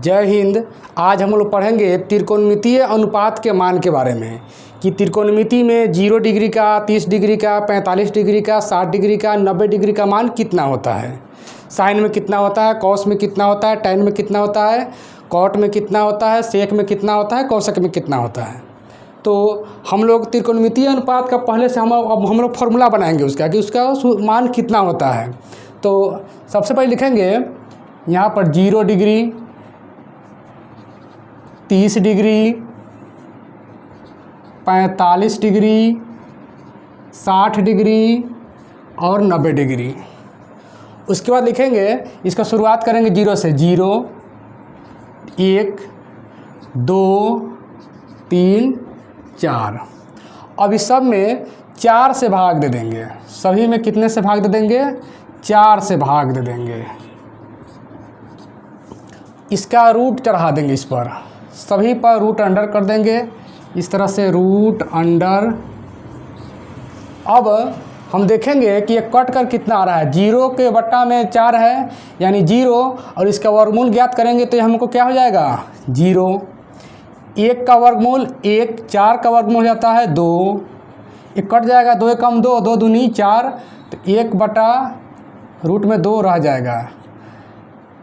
जय हिंद। आज हम लोग पढ़ेंगे त्रिकोणमितीय अनुपात के मान के बारे में कि त्रिकोणमिति में 0 डिग्री का, 30 डिग्री का, 45 डिग्री का, 60 डिग्री का, 90 डिग्री का मान कितना होता है। साइन में कितना होता है, कॉस में कितना होता है, टैन में कितना होता है, कॉट में कितना होता है, सेक में कितना होता है, कोसेक में कितना होता है। तो हम लोग त्रिकोणमितीय अनुपात का पहले से अब हम लोग फॉर्मूला बनाएंगे उसका कि उसका मान कितना होता है। तो सबसे पहले लिखेंगे यहाँ पर 0 डिग्री, 30 डिग्री, 45 डिग्री, 60 डिग्री और 90 डिग्री। उसके बाद लिखेंगे, इसका शुरुआत करेंगे 0 से। 0, 1, 2, 3, 4। अब इस सब में 4 से भाग दे देंगे। सभी में कितने से भाग दे देंगे? 4 से भाग दे देंगे। इसका रूट चढ़ा देंगे इस पर, सभी पर रूट अंडर कर देंगे। इस तरह से रूट अंडर। अब हम देखेंगे कि ये कट कर कितना आ रहा है। 0 के बट्टा में 4 है यानी 0, और इसका वर्गमूल ज्ञात करेंगे तो हमको क्या हो जाएगा? 0। 1 का वर्गमूल 1, 4 का वर्गमूल हो जाता है 2। एक कट जाएगा, 2 एकम 2, 2 दूनी 4, तो 1 बटा रूट में 2 रह जाएगा।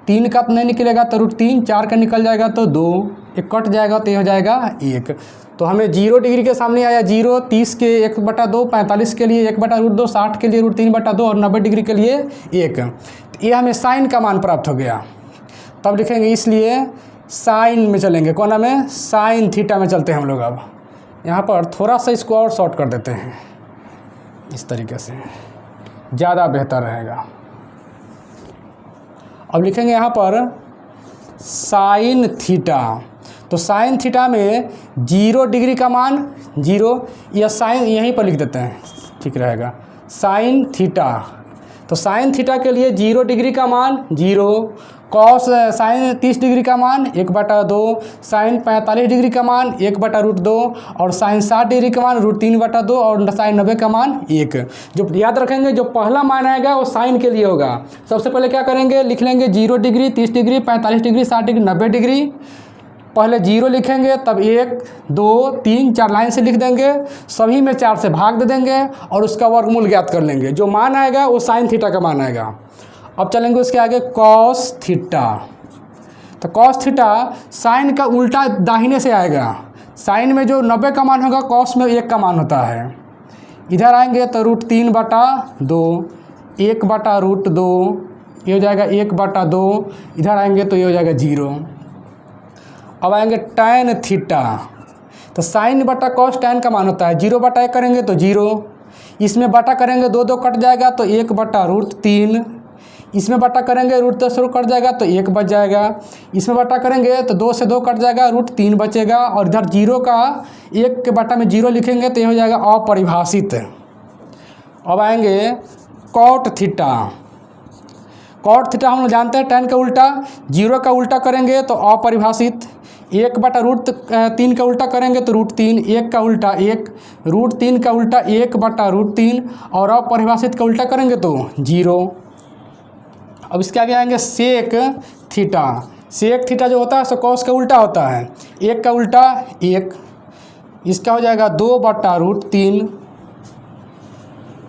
3 का नहीं निकलेगा तो रूट 3, 4 का निकल जाएगा तो 2, एक कट जाएगा तो ये हो जाएगा 1। तो हमें 0 डिग्री के सामने आया 0, 30 के 1 बटा 2, 45 के लिए 1 बटा रूट 2, 60 के लिए रूट 3 बटा 2 और 90 डिग्री के लिए 1। तो ये हमें साइन का मान प्राप्त हो गया। तब लिखेंगे, इसलिए साइन में चलेंगे। कौन में? साइन थीटा में चलते हैं हम लोग। अब यहाँ पर थोड़ा सा इसको और शॉर्ट कर देते हैं, इस तरीके से ज़्यादा बेहतर रहेगा। अब लिखेंगे यहाँ पर साइन थीटा। तो साइन थीटा में 0 डिग्री का मान 0, या साइन यहीं पर लिख देते हैं, ठीक रहेगा। साइन थीटा, तो साइन थीटा के लिए 0 डिग्री का मान 0, कॉस साइन 30 डिग्री का मान 1 बटा 2, साइन 45 डिग्री का मान 1 बटा रूट 2 और साइन 60 डिग्री का मान रूट 3 बटा 2 और साइन 90 का मान 1। जो याद रखेंगे, जो पहला मान आएगा वो साइन के लिए होगा। सबसे पहले क्या करेंगे, लिख लेंगे 0 degree, 30 degree, 45 degree, 60 degree, 90 degree. पहले 0 लिखेंगे, तब 1, 2, 3, 4 लाइन से लिख देंगे। सभी में 4 से भाग दे देंगे और उसका वर्गमूल ज्ञात कर लेंगे। जो मान आएगा वो साइन थीटा का मान आएगा। अब चलेंगे उसके आगे कॉस थीटा। तो कॉस थीटा साइन का उल्टा दाहिने से आएगा। साइन में जो 90 का मान होगा, कॉस में 1 का मान होता है। इधर आएंगे तो रूट 3 बटा 2, 1 बटा रूट 2, ये हो जाएगा 1 बटा 2। इधर आएंगे तो ये हो जाएगा 0। अब आएंगे टैन थीटा। तो साइन बटा कॉस टैन का मान होता है। 0 बटा 1 करेंगे तो 0, इसमें बटा करेंगे 2 2 कट जाएगा तो 1 बटा रूट 3, इसमें बटा करेंगे रूट 10 कट जाएगा तो 1 बच जाएगा, इसमें बटा करेंगे तो 2 से 2 कट जाएगा, रूट 3 बचेगा। और इधर 0 का 1 के बटा में 0 लिखेंगे तो ये हो जाएगा अपरिभाषित। अब आएंगे कॉट थीटा। कॉट थीटा हम लोग जानते हैं, टैन का उल्टा। 0 का उल्टा करेंगे तो अपरिभाषित। 1 बटा रूट 3 का उल्टा करेंगे तो रूट 3, 1 का उल्टा 1, रूट 3 का उल्टा 1 बटा रूट 3 और अपरिभाषित का उल्टा करेंगे तो 0। अब इसके आगे आएंगे सेक थीटा। सेक थीटा जो होता है सो कॉस का उल्टा होता है। 1 का उल्टा 1, इसका हो जाएगा 2 बटा रूट 3।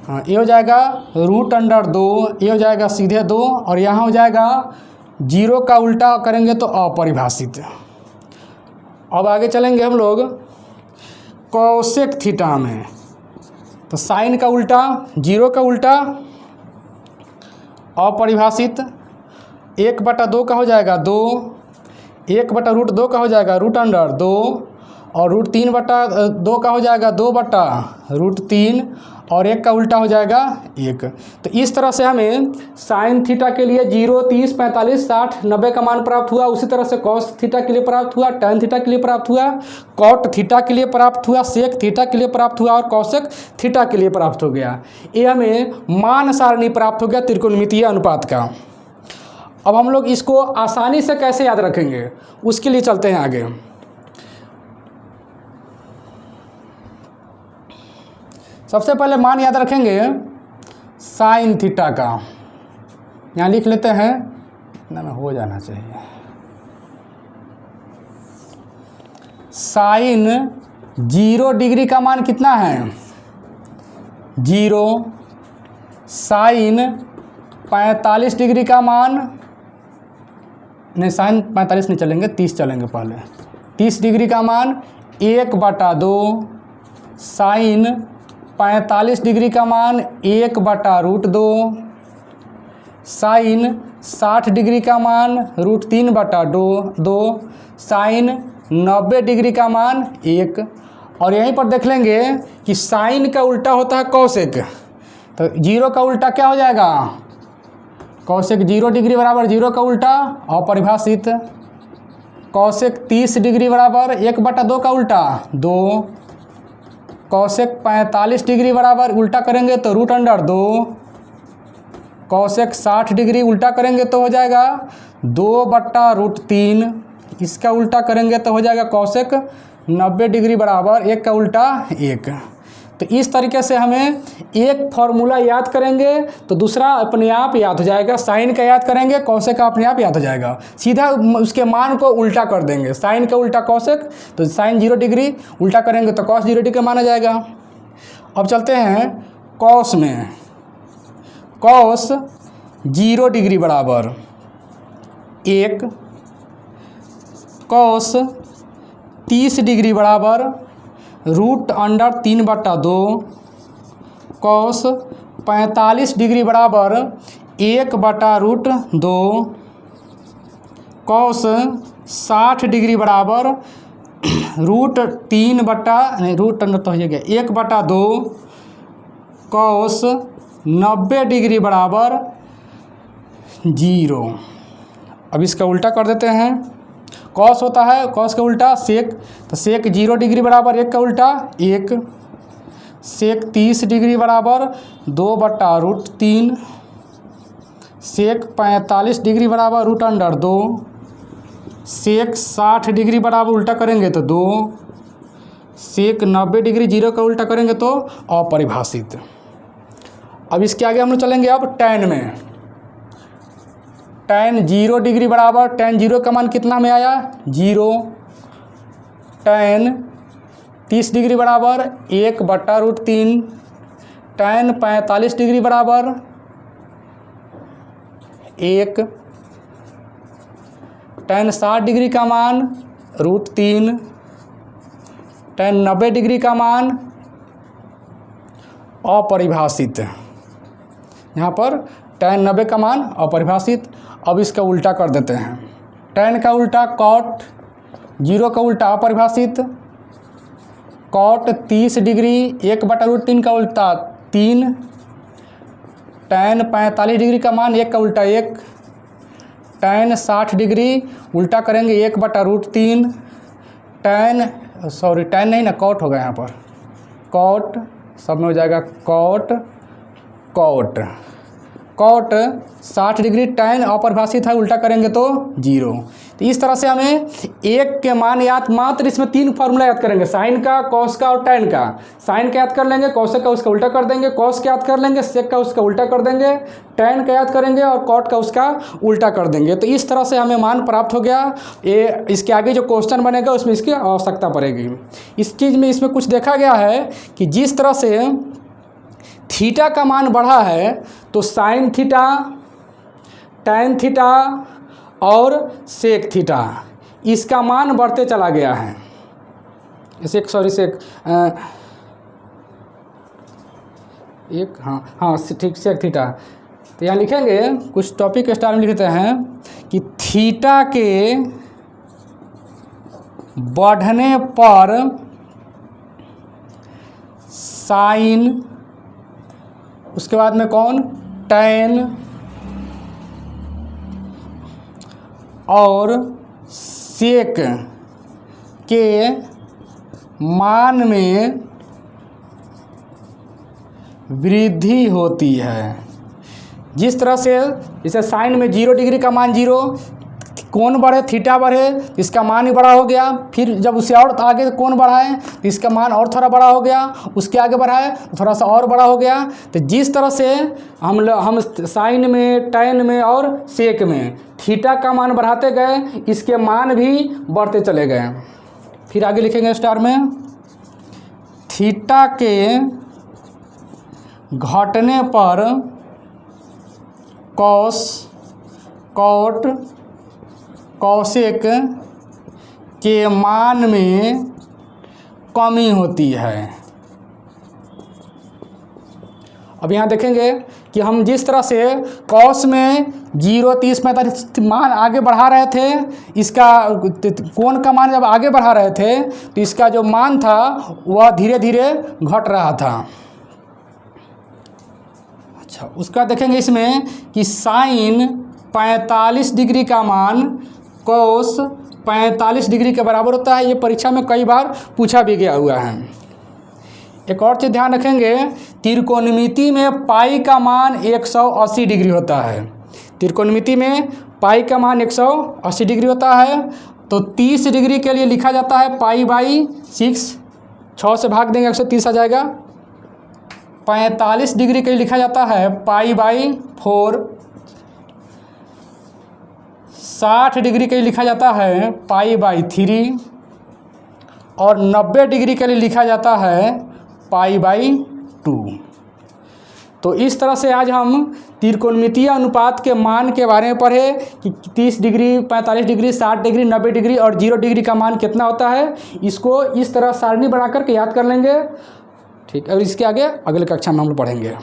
हाँ, ये हो जाएगा रूट अंडर 2, ये हो जाएगा सीधे 2 और यहाँ हो जाएगा 0 का उल्टा करेंगे तो अपरिभाषित। अब आगे चलेंगे हम लोग कोसेक थीटा में। तो साइन का उल्टा, 0 का उल्टा अपरिभाषित। 1 बटा 2 का हो जाएगा 2, 1 बटा रूट 2 का हो जाएगा रूट अंडर 2 और रूट 3 बटा 2 का हो जाएगा 2 बटा रूट 3 और 1 का उल्टा हो जाएगा 1। तो इस तरह से हमें साइन थीटा के लिए 0, 30, 45, 60, 90 का मान प्राप्त हुआ। उसी तरह से कॉस थीटा के लिए प्राप्त हुआ, टैन थीटा के लिए प्राप्त हुआ, कॉट थीटा के लिए प्राप्त हुआ, सेक थीटा के लिए प्राप्त हुआ और कोसेक थीटा के लिए प्राप्त हो गया। ये हमें मान सारणी प्राप्त हो गया त्रिकोणमितीय अनुपात का। अब हम लोग इसको आसानी से कैसे याद रखेंगे, उसके लिए चलते हैं आगे। सबसे पहले मान याद रखेंगे साइन थीटा का। यहाँ लिख लेते हैं, इतना में हो जाना चाहिए। साइन 0 डिग्री का मान कितना है 0, साइन 45 डिग्री का मान, नहीं साइन 45 नहीं चलेंगे, 30 चलेंगे पहले, 30 डिग्री का मान 1/2, साइन 45 डिग्री का मान 1/√2, साइन 60 डिग्री का मान √3/2, साइन 90 डिग्री का मान 1। और यहीं पर देख लेंगे कि साइन का उल्टा होता है कौसेक, तो 0 का उल्टा क्या हो जाएगा, कौसेक 0 डिग्री बराबर 0 का उल्टा अपरिभाषित, कौसेक 30 डिग्री बराबर 1/2 का उल्टा 2, कौसेक 45 डिग्री बराबर उल्टा करेंगे तो √2, कौसेक 60 डिग्री उल्टा करेंगे तो हो जाएगा 2/√3, इसका उल्टा करेंगे तो हो जाएगा कौसेक 90 डिग्री बराबर 1 का उल्टा 1। तो इस तरीके से हमें एक फॉर्मूला याद करेंगे तो दूसरा अपने आप याद हो जाएगा, साइन का याद करेंगे कौसेक का अपने आप याद हो जाएगा, सीधा उसके मान को उल्टा कर देंगे, साइन का उल्टा कौसेक, तो साइन 0 डिग्री उल्टा करेंगे तो कॉस 0 डिग्री का माना जाएगा। अब चलते हैं कॉस में, कॉस 0 डिग्री बराबर 1, कॉस 30 डिग्री बराबर √3/2, कॉस 45 डिग्री बराबर 1/√2, कॉस 60 डिग्री बराबर √3 तो हो गया 1/2, कॉस 90 डिग्री बराबर 0। अब इसका उल्टा कर देते हैं, कॉस होता है कॉस का उल्टा सेक, तो सेक 0 डिग्री बराबर 1 का उल्टा 1, सेक 30 डिग्री बराबर 2/√3, सेक 45 डिग्री बराबर √2, सेक 60 डिग्री बराबर उल्टा करेंगे तो 2, सेक 90 डिग्री 0 का उल्टा करेंगे तो अपरिभाषित। अब इसके आगे हम लोग चलेंगे अब टैन में, टैन 0 डिग्री बराबर, टैन 0 का मान कितना में आया 0, टैन 30 डिग्री बराबर 1/√3, टैन 45 डिग्री बराबर 1, टैन 60 डिग्री का मान √3, टैन 90 डिग्री का मान अपरिभाषित, यहाँ पर टैन 90 का मान अपरिभाषित। अब इसका उल्टा कर देते हैं, टैन का उल्टा कॉट, 0 का उल्टा अपरिभाषित, कॉट 30 डिग्री 1/√3 का उल्टा 3, टैन 45 डिग्री का मान 1 का उल्टा 1, टैन 60 डिग्री उल्टा करेंगे 1/√3, टैन टैन नहीं ना कॉट होगा यहाँ पर, कॉट सब में हो जाएगा cot, cot cot 60 degree, tan अपरिभाषित है उल्टा करेंगे तो 0। तो इस तरह से हमें एक के मान याद, मात्र इसमें 3 फार्मूला याद करेंगे, साइन का, कॉस का और टैन का। साइन का याद कर लेंगे, कॉसेक का उसका उल्टा कर देंगे, कॉस का याद कर लेंगे, सेक का उसका उल्टा कर देंगे, टैन का याद करेंगे और कॉट का उसका उल्टा कर देंगे। तो इस तरह से हमें मान प्राप्त हो गया। ये इसके आगे जो क्वेश्चन बनेगा उसमें इसकी आवश्यकता पड़ेगी। इस चीज़ में इसमें कुछ देखा गया है कि जिस तरह से थीटा का मान बढ़ा है तो साइन थीटा, टैन थीटा और सेक थीटा इसका मान बढ़ते चला गया है। ठीक सेक थीटा। तो यहाँ लिखेंगे, कुछ टॉपिक स्टार में लिखते हैं कि थीटा के बढ़ने पर साइन, उसके बाद में कौन, टैन और सेक के मान में वृद्धि होती है। जिस तरह से जैसे साइन में 0 डिग्री का मान 0, कोण बढ़े, थीटा बढ़े, इसका मान ही बड़ा हो गया। फिर जब उसे और आगे कोण बढ़ाएं तो इसका मान और थोड़ा बड़ा हो गया, उसके आगे बढ़ाए तो थोड़ा सा और बड़ा हो गया। तो जिस तरह से हम साइन में, टैन में और सेक में थीटा का मान बढ़ाते गए, इसके मान भी बढ़ते चले गए। फिर आगे लिखेंगे स्टार में, थीटा के घटने पर कॉस, कॉट, कॉसेक के मान में कमी होती है। अब यहाँ देखेंगे कि हम जिस तरह से कॉस में 0, 30, 45 मान आगे बढ़ा रहे थे, इसका कोण का मान जब आगे बढ़ा रहे थे तो इसका जो मान था वह धीरे धीरे घट रहा था। अच्छा, उसका देखेंगे इसमें कि साइन 45 डिग्री का मान कोस 45 डिग्री के बराबर होता है। ये परीक्षा में कई बार पूछा भी गया हुआ है। एक और चीज़ ध्यान रखेंगे, त्रिकोणमिति में पाई का मान 180 डिग्री होता है। त्रिकोणमिति में पाई का मान 180 डिग्री होता है। तो 30 डिग्री के लिए लिखा जाता है पाई बाई 6, 6 से भाग देंगे 130 आ जाएगा। 45 डिग्री के लिए लिखा जाता है पाई बाई 4, 60 डिग्री के लिए लिखा जाता है पाई बाई 3 और 90 डिग्री के लिए लिखा जाता है पाई बाई 2। तो इस तरह से आज हम त्रिकोणमितीय अनुपात के मान के बारे में पढ़े कि 30 डिग्री, 45 डिग्री, 60 डिग्री, 90 डिग्री और 0 डिग्री का मान कितना होता है। इसको इस तरह सारणी बना करके याद कर लेंगे। ठीक है, और इसके आगे अगले कक्षा में हम लोग पढ़ेंगे।